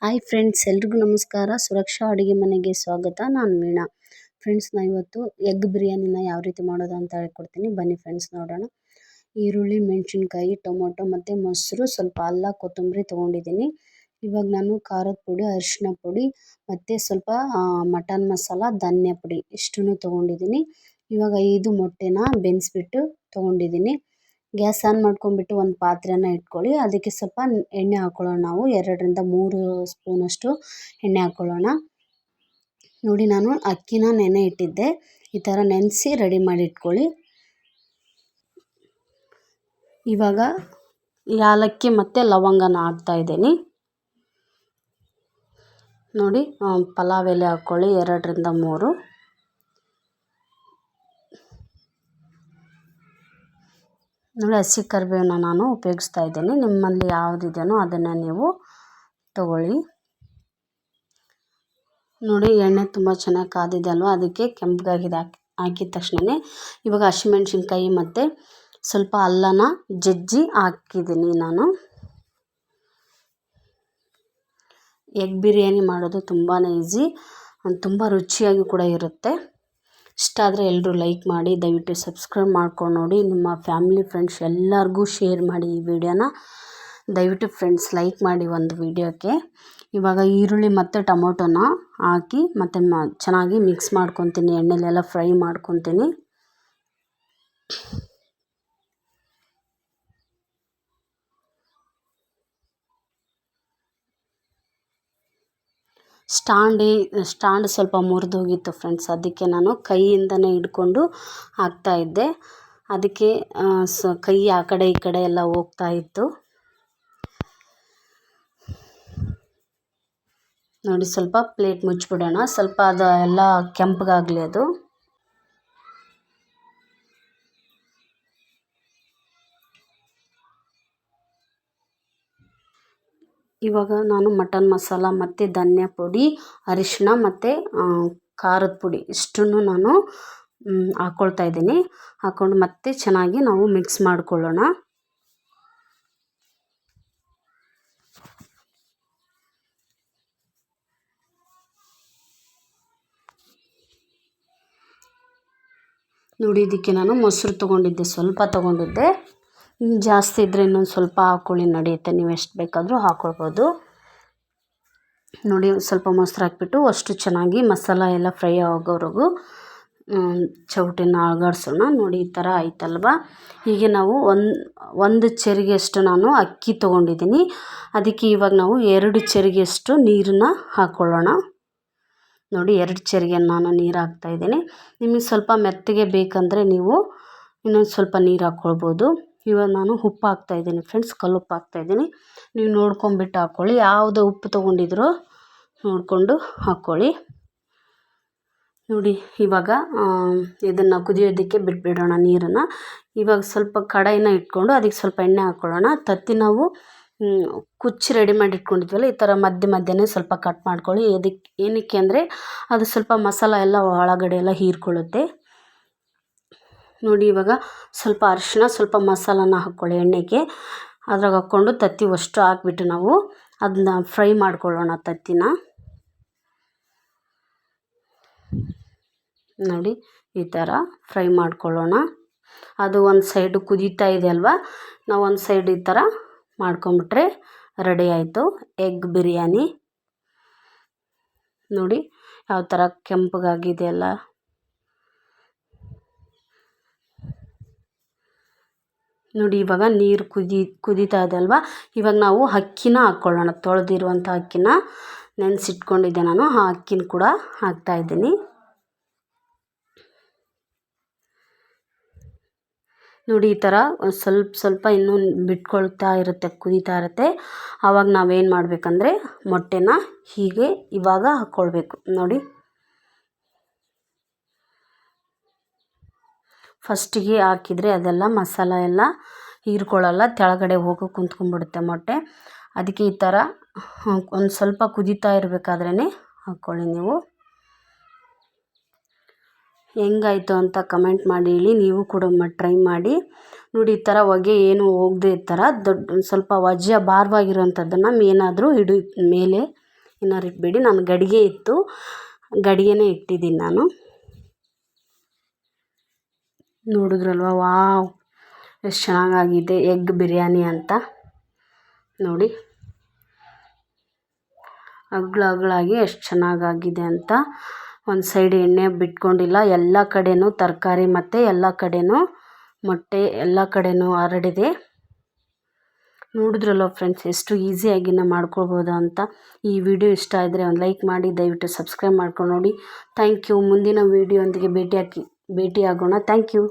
Hi friends, ಎಲ್ರಿಗೂ ನಮಸ್ಕಾರ. ಸುರಕ್ಷಾ ಅಡುಗೆ ಮನೆಗೆ ಸ್ವಾಗತ. ನಾನು ವೀಣಾ. ಫ್ರೆಂಡ್ಸ್, ನಾನು ಇವತ್ತು ಎಗ್ ಬಿರಿಯಾನಿನ ಯಾವ ರೀತಿ ಮಾಡೋದು ಅಂತ ಹೇಳ್ಕೊಡ್ತೀನಿ. ಬನ್ನಿ ಫ್ರೆಂಡ್ಸ್, ನೋಡೋಣ. ಈರುಳ್ಳಿ, ಮೆಣಸಿನ್ಕಾಯಿ, ಟೊಮೊಟೊ ಮತ್ತು ಮೊಸರು, ಸ್ವಲ್ಪ ಅಲ್ಲ, ಕೊತ್ತಂಬರಿ ತೊಗೊಂಡಿದ್ದೀನಿ. ಇವಾಗ ನಾನು ಖಾರದ ಪುಡಿ, ಅರಿಶಿನ ಪುಡಿ ಮತ್ತು ಸ್ವಲ್ಪ ಮಟನ್ ಮಸಾಲ, ಧನ್ಯ ಪುಡಿ ಇಷ್ಟನ್ನು ತೊಗೊಂಡಿದ್ದೀನಿ. ಇವಾಗ 5 ಮೊಟ್ಟೆನ ಬೆನ್ಸ್ಬಿಟ್ಟು ತೊಗೊಂಡಿದ್ದೀನಿ. ಗ್ಯಾಸ್ ಆನ್ ಮಾಡ್ಕೊಂಡ್ಬಿಟ್ಟು ಒಂದು ಪಾತ್ರೆನ ಇಟ್ಕೊಳ್ಳಿ. ಅದಕ್ಕೆ ಸ್ವಲ್ಪ ಎಣ್ಣೆ ಹಾಕ್ಕೊಳ್ಳೋಣ. ನಾವು 2ರಿಂದ 3 ಸ್ಪೂನಷ್ಟು ಎಣ್ಣೆ ಹಾಕ್ಕೊಳ್ಳೋಣ. ನೋಡಿ, ನಾನು ಅಕ್ಕಿನ ನೆನೆ ಇಟ್ಟಿದ್ದೆ. ಈ ಥರ ನೆನೆಸಿ ರೆಡಿ ಮಾಡಿ ಇಟ್ಕೊಳ್ಳಿ. ಇವಾಗ ಯಾಲಕ್ಕಿ ಮತ್ತು ಲವಂಗನ ಹಾಕ್ತಾ ಇದ್ದೀನಿ. ನೋಡಿ, ಪಲಾವ್ ಎಲೆ ಹಾಕ್ಕೊಳ್ಳಿ, 2ರಿಂದ 3. ನೋಡಿ, ಹಸಿ ಕರಿಬೇವನ್ನ ನಾನು ಉಪಯೋಗಿಸ್ತಾ ಇದ್ದೀನಿ. ನಿಮ್ಮಲ್ಲಿ ಯಾವುದಿದೆಯೋ ಅದನ್ನು ನೀವು ತಗೊಳ್ಳಿ. ನೋಡಿ, ಎಣ್ಣೆ ತುಂಬ ಚೆನ್ನಾಗಿ ಕಾದಿದೆ ಅಲ್ವಾ, ಅದಕ್ಕೆ ಕೆಂಪಗಾಗಿದೆ. ಹಾಕಿದ ತಕ್ಷಣವೇ ಇವಾಗ ಹಸಿಮೆಣ್ಸಿನ್ಕಾಯಿ ಮತ್ತು ಸ್ವಲ್ಪ ಅಲ್ಲನ ಜಜ್ಜಿ ಹಾಕಿದ್ದೀನಿ ನಾನು. ಎಗ್ ಬಿರಿಯಾನಿ ಮಾಡೋದು ತುಂಬಾ ಈಸಿ, ತುಂಬ ರುಚಿಯಾಗಿ ಕೂಡ ಇರುತ್ತೆ. ಇಷ್ಟ ಆದರೆ ಎಲ್ಲರೂ ಲೈಕ್ ಮಾಡಿ, ದಯವಿಟ್ಟು ಸಬ್ಸ್ಕ್ರೈಬ್ ಮಾಡ್ಕೊಂಡು ನೋಡಿ. ನಿಮ್ಮ ಫ್ಯಾಮಿಲಿ ಫ್ರೆಂಡ್ಸ್ ಎಲ್ಲರಿಗೂ ಶೇರ್ ಮಾಡಿ ಈ ವಿಡಿಯೋನ. ದಯವಿಟ್ಟು ಫ್ರೆಂಡ್ಸ್ ಲೈಕ್ ಮಾಡಿ ಒಂದು ವಿಡಿಯೋಕ್ಕೆ. ಇವಾಗ ಈರುಳ್ಳಿ ಮತ್ತು ಟೊಮೊಟೊನ ಹಾಕಿ ಮತ್ತು ಚೆನ್ನಾಗಿ ಮಿಕ್ಸ್ ಮಾಡ್ಕೊತೀನಿ. ಎಣ್ಣೆಲೆಲ್ಲ ಫ್ರೈ ಮಾಡ್ಕೊತೀನಿ. ಸ್ಟ್ಯಾಂಡ್ ಸ್ವಲ್ಪ ಮುರಿದೋಗಿತ್ತು ಫ್ರೆಂಡ್ಸ್, ಅದಕ್ಕೆ ನಾನು ಕೈಯಿಂದನೇ ಹಿಡ್ಕೊಂಡು ಹಾಕ್ತಾಯಿದ್ದೆ. ಅದಕ್ಕೆ ಕೈ ಆ ಕಡೆ ಈ ಕಡೆ ಎಲ್ಲ ಹೋಗ್ತಾ ಇತ್ತು. ನೋಡಿ, ಸ್ವಲ್ಪ ಪ್ಲೇಟ್ ಮುಚ್ಚಿಬಿಡೋಣ. ಸ್ವಲ್ಪ ಅದು ಎಲ್ಲ ಕೆಂಪಗಾಗಲಿ ಅದು. ಇವಾಗ ನಾನು ಮಟನ್ ಮಸಾಲ ಮತ್ತು ಧನ್ಯ ಪುಡಿ, ಅರಿಶಿನ ಮತ್ತು ಖಾರದ ಪುಡಿ ಇಷ್ಟನ್ನು ನಾನು ಹಾಕ್ಕೊಳ್ತಾ ಇದ್ದೀನಿ. ಹಾಕ್ಕೊಂಡು ಮತ್ತೆ ಚೆನ್ನಾಗಿ ನಾವು ಮಿಕ್ಸ್ ಮಾಡ್ಕೊಳ್ಳೋಣ. ನೋಡಿ, ಇದಕ್ಕೆ ನಾನು ಮೊಸರು ತೊಗೊಂಡಿದ್ದೆ, ಸ್ವಲ್ಪ ತೊಗೊಂಡಿದ್ದೆ. ಜಾಸ್ತಿ ಇದ್ದರೆ ಇನ್ನೊಂದು ಸ್ವಲ್ಪ ಹಾಕ್ಕೊಳ್ಳಿ, ನಡೆಯುತ್ತೆ. ನೀವು ಎಷ್ಟು ಬೇಕಾದರೂ ಹಾಕ್ಕೊಳ್ಬೋದು. ನೋಡಿ, ಸ್ವಲ್ಪ ಮೊಸರು ಹಾಕ್ಬಿಟ್ಟು ಅಷ್ಟು ಚೆನ್ನಾಗಿ ಮಸಾಲ ಎಲ್ಲ ಫ್ರೈ ಆಗೋವರೆಗೂ ಚೌಟಿನ ಅಲುಗಾಡ್ಸೋಣ. ನೋಡಿ, ಈ ಥರ ಆಯ್ತಲ್ವ. ಹೀಗೆ ನಾವು ಒಂದು ಚೆರಿಗೆಯಷ್ಟು ನಾನು ಅಕ್ಕಿ ತೊಗೊಂಡಿದ್ದೀನಿ. ಅದಕ್ಕೆ ಇವಾಗ ನಾವು 2 ಚೆರಿಗೆಯಷ್ಟು ನೀರನ್ನ ಹಾಕ್ಕೊಳ್ಳೋಣ. ನೋಡಿ, 2 ಚೆರಿಗೆ ನಾನು ನೀರು ಹಾಕ್ತಾಯಿದ್ದೀನಿ. ನಿಮಗೆ ಸ್ವಲ್ಪ ಮೆತ್ತಗೆ ಬೇಕಂದರೆ ನೀವು ಇನ್ನೊಂದು ಸ್ವಲ್ಪ ನೀರು ಹಾಕ್ಕೊಳ್ಬೋದು. ಇವಾಗ ನಾನು ಉಪ್ಪು ಹಾಕ್ತಾಯಿದ್ದೀನಿ ಫ್ರೆಂಡ್ಸ್, ಕಲ್ಲುಪ್ಪು ಹಾಕ್ತಾಯಿದ್ದೀನಿ. ನೀವು ನೋಡ್ಕೊಂಬಿಟ್ಟು ಹಾಕ್ಕೊಳ್ಳಿ. ಯಾವುದೇ ಉಪ್ಪು ತೊಗೊಂಡಿದ್ರೂ ನೋಡಿಕೊಂಡು ಹಾಕ್ಕೊಳ್ಳಿ. ನೋಡಿ, ಇವಾಗ ಇದನ್ನು ಕುದಿಯೋದಕ್ಕೆ ಬಿಟ್ಬಿಡೋಣ ನೀರನ್ನು. ಇವಾಗ ಸ್ವಲ್ಪ ಕಡಾಯಿನ ಇಟ್ಕೊಂಡು ಅದಕ್ಕೆ ಸ್ವಲ್ಪ ಎಣ್ಣೆ ಹಾಕ್ಕೊಳ್ಳೋಣ. ತತ್ತಿ ನಾವು ಕುಚ್ಚಿ ರೆಡಿ ಮಾಡಿ ಇಟ್ಕೊಂಡಿದ್ವಲ್ಲ, ಈ ಥರ ಮಧ್ಯನೇ ಸ್ವಲ್ಪ ಕಟ್ ಮಾಡ್ಕೊಳ್ಳಿ. ಏನಕ್ಕೆ ಅಂದರೆ ಅದು ಸ್ವಲ್ಪ ಮಸಾಲ ಎಲ್ಲ ಒಳಗಡೆ ಎಲ್ಲ ಹೀರ್ಕೊಳ್ಳುತ್ತೆ. ನೋಡಿ, ಇವಾಗ ಸ್ವಲ್ಪ ಅರಿಶಿನ, ಸ್ವಲ್ಪ ಮಸಾಲನ ಹಾಕ್ಕೊಳ್ಳಿ ಎಣ್ಣೆಗೆ. ಅದ್ರಾಗ ಹಾಕ್ಕೊಂಡು ತತ್ತಿ ಅಷ್ಟು ಹಾಕ್ಬಿಟ್ಟು ನಾವು ಅದನ್ನ ಫ್ರೈ ಮಾಡ್ಕೊಳ್ಳೋಣ ತತ್ತಿನ. ನೋಡಿ, ಈ ಥರ ಫ್ರೈ ಮಾಡ್ಕೊಳ್ಳೋಣ. ಅದು ಒಂದು ಸೈಡು ಕುದೀತಾ ಇದೆ ಅಲ್ವಾ, ನಾವು ಒಂದು ಸೈಡ್ ಈ ಥರ ಮಾಡ್ಕೊಂಬಿಟ್ರೆ ರೆಡಿ ಆಯಿತು ಎಗ್ ಬಿರಿಯಾನಿ. ನೋಡಿ, ಯಾವ ಥರ ಕೆಂಪಗಾಗಿದೆ ಅಲ್ಲ. ನೋಡಿ, ಇವಾಗ ನೀರು ಕುದೀತಾ ಇದೆ ಅಲ್ವಾ. ಇವಾಗ ನಾವು ಅಕ್ಕಿನ ಹಾಕ್ಕೊಳ್ಳೋಣ. ತೊಳೆದಿರುವಂಥ ಅಕ್ಕಿನ ನೆನೆಸಿಟ್ಕೊಂಡಿದ್ದೆ ನಾನು. ಆ ಅಕ್ಕಿನ ಕೂಡ ಹಾಕ್ತಾಯಿದ್ದೀನಿ. ನೋಡಿ, ಈ ಥರ ಸ್ವಲ್ಪ ಇನ್ನೂ ಬಿಟ್ಕೊಳ್ತಾ ಇರುತ್ತೆ, ಕುದೀತಾ ಇರುತ್ತೆ. ಆವಾಗ ನಾವೇನು ಮಾಡಬೇಕಂದ್ರೆ ಮೊಟ್ಟೆನ ಹೀಗೆ ಇವಾಗ ಹಾಕ್ಕೊಳ್ಬೇಕು. ನೋಡಿ, ಫಸ್ಟಿಗೆ ಹಾಕಿದರೆ ಅದೆಲ್ಲ ಮಸಾಲ ಎಲ್ಲ ಹೀರ್ಕೊಳ್ಳಲ್ಲ, ಕೆಳಗಡೆ ಹೋಗಿ ಕುಂತ್ಕೊಂಡ್ಬಿಡುತ್ತೆ ಮೊಟ್ಟೆ. ಅದಕ್ಕೆ ಈ ಥರ ಒಂದು ಸ್ವಲ್ಪ ಕುದೀತಾ ಇರಬೇಕಾದ್ರೇ ಹಾಕ್ಕೊಳ್ಳಿ. ನೀವು ಹೆಂಗಾಯಿತು ಅಂತ ಕಮೆಂಟ್ ಮಾಡಿ ಹೇಳಿ. ನೀವು ಕೂಡ ಟ್ರೈ ಮಾಡಿ ನೋಡಿ. ಈ ಥರ ಹೊಗೆ ಏನು ಹೋಗದೆ ಈ ಥರ ಸ್ವಲ್ಪ ಭಾರವಾಗಿರೋಂಥದ್ದನ್ನು ಏನಾದರೂ ಮೇಲೆ ಇನ್ನಾರು ಇಟ್ಬೇಡಿ. ನಾನು ಗಡಿಗೆ ಇತ್ತು, ಗಡಿಗೆನೇ ಇಟ್ಟಿದ್ದೀನಿ ನಾನು. ನೋಡಿದ್ರಲ್ವ, ವಾವ್ ಎಷ್ಟು ಚೆನ್ನಾಗಾಗಿದೆ ಎಗ್ ಬಿರಿಯಾನಿ ಅಂತ. ನೋಡಿ ಅಗ್ಳಾಗಿ ಎಷ್ಟು ಚೆನ್ನಾಗಾಗಿದೆ ಅಂತ. ಒಂದು ಸೈಡ್ ಎಣ್ಣೆ ಬಿಟ್ಕೊಂಡಿಲ್ಲ, ಎಲ್ಲ ಕಡೆನೂ ತರಕಾರಿ ಮತ್ತು ಎಲ್ಲ ಕಡೆನೂ ಮೊಟ್ಟೆ ಎಲ್ಲ ಕಡೆನೂ ಹರಡಿದೆ. ನೋಡಿದ್ರಲ್ಲ ಫ್ರೆಂಡ್ಸ್, ಎಷ್ಟು ಈಸಿಯಾಗಿ ಮಾಡ್ಕೊಳ್ಬೋದು ಅಂತ. ಈ ವಿಡಿಯೋ ಇಷ್ಟ ಆದರೆ ಒಂದು ಲೈಕ್ ಮಾಡಿ, ದಯವಿಟ್ಟು ಸಬ್ಸ್ಕ್ರೈಬ್ ಮಾಡ್ಕೊಂಡು ನೋಡಿ. Thank you. ಮುಂದಿನ ವಿಡಿಯೋ ಒಂದಿಗೆ ಭೇಟಿಯಾಗೋಣ. Thank you.